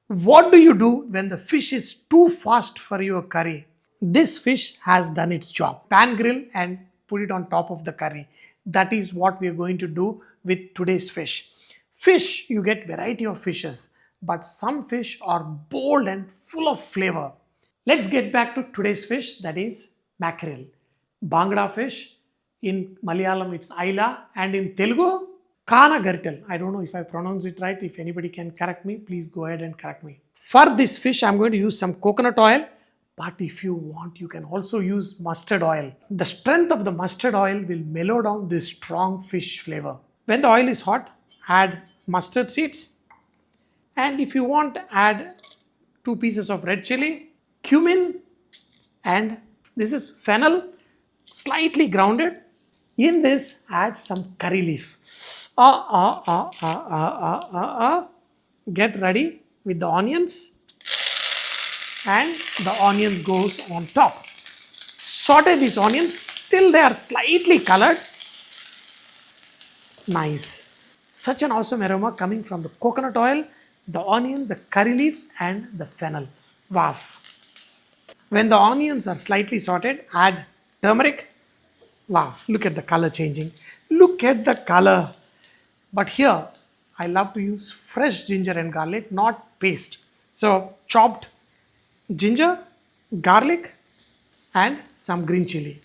What do you do when the fish is too fast for your curry? This fish has done its job. Pan grill and put it on top of the curry. That is what we are going to do with today's fish. Fish, you get variety of fishes, but some fish are bold and full of flavor. Let's get back to today's fish, that is mackerel. Bangla fish, in Malayalam it's Aila, and in Telugu Kana Gartel. I don't know if I pronounce it right. If anybody can correct me, please go ahead and correct me. For this fish, I'm going to use some coconut oil. But if you want, you can also use mustard oil. The strength of the mustard oil will mellow down this strong fish flavor. When the oil is hot, add mustard seeds. And if you want, add 2 pieces of red chili, cumin, and this is fennel, slightly grounded. In this, add some curry leaf. Get ready with the onions, and the onion goes on top. Saute these onions till they are slightly colored. Nice. Such an awesome aroma coming from the coconut oil, the onion, the curry leaves, and the fennel. Wow. When the onions are slightly sauteed, add turmeric. Wow, look at the color changing. Look at the color. But here, I love to use fresh ginger and garlic, not paste. So, chopped ginger, garlic, and some green chili.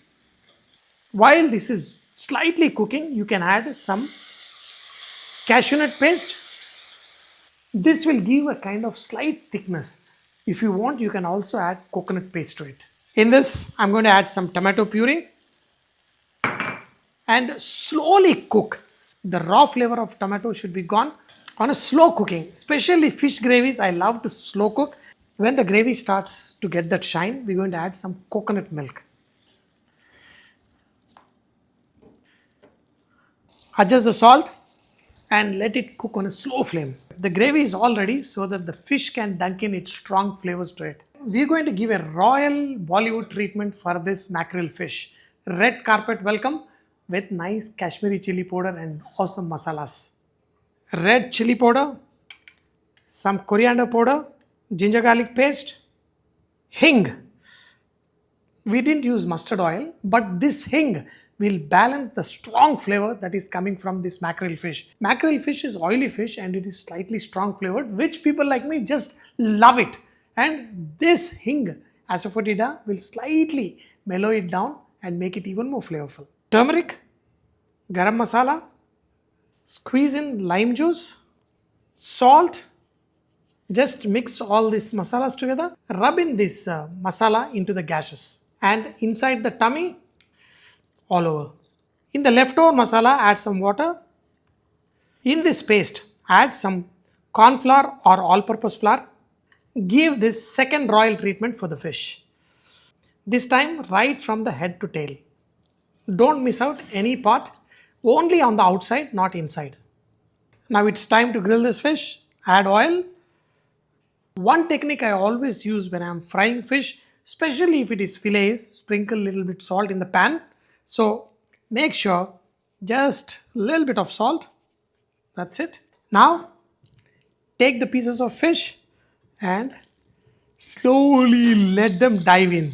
While this is slightly cooking, you can add some cashew nut paste. This will give a kind of slight thickness. If you want, you can also add coconut paste to it. In this, I'm going to add some tomato puree and slowly cook. The raw flavor of tomato should be gone on a slow cooking. Especially fish gravies, I love to slow cook. When the gravy starts to get that shine, we're going to add some coconut milk. Adjust the salt and let it cook on a slow flame. The gravy is all ready so that the fish can dunk in its strong flavors to it. We're going to give a royal Bollywood treatment for this mackerel fish. Red carpet welcome with nice Kashmiri chili powder and awesome masalas. Red chili powder, some coriander powder, ginger garlic paste, hing. We didn't use mustard oil, but this hing will balance the strong flavor that is coming from this mackerel fish. Mackerel fish is oily fish and it is slightly strong flavored, which people like me just love it. And this hing asafoetida will slightly mellow it down and make it even more flavorful. Turmeric, garam masala, squeeze in lime juice, salt. Just mix all these masalas together. Rub in this masala into the gashes and inside the tummy, all over. In the leftover masala, add some water. In this paste, add some corn flour or all-purpose flour. Give this second royal treatment for the fish. This time, right from the head to tail. Don't miss out any part. Only on the outside, not inside. Now it's time to grill this fish. Add oil. One technique I always use when I'm frying fish, especially if it is fillets, sprinkle a little bit salt in the pan. So make sure just a little bit of salt. That's it. Now take the pieces of fish and slowly let them dive in.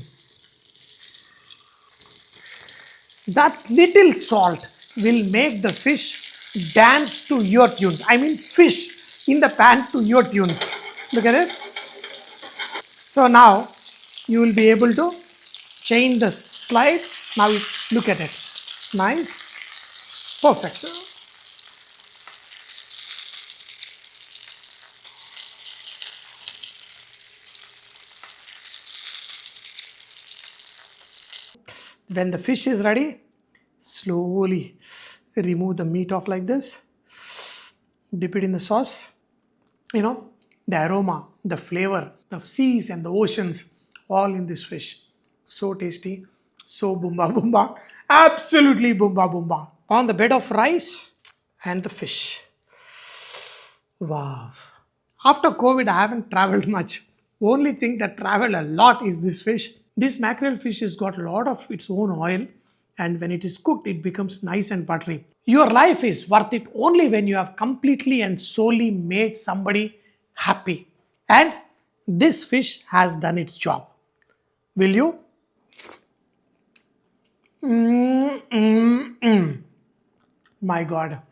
That little salt will make the fish dance to your tunes. I mean fish in the pan to your tunes. Look at it. So now you will be able to change the slide. Now look at it. Nice. Perfect. When the fish is ready, slowly remove the meat off like this. Dip it in the sauce. You know, the aroma, the flavor, the seas and the oceans, all in this fish. So tasty, so boomba boomba, absolutely boomba boomba. On the bed of rice and the fish. Wow. After COVID, I haven't traveled much. Only thing that traveled a lot is this fish. This mackerel fish has got a lot of its own oil, and when it is cooked, it becomes nice and buttery. Your life is worth it only when you have completely and solely made somebody happy. And this fish has done its job. Will you? My God.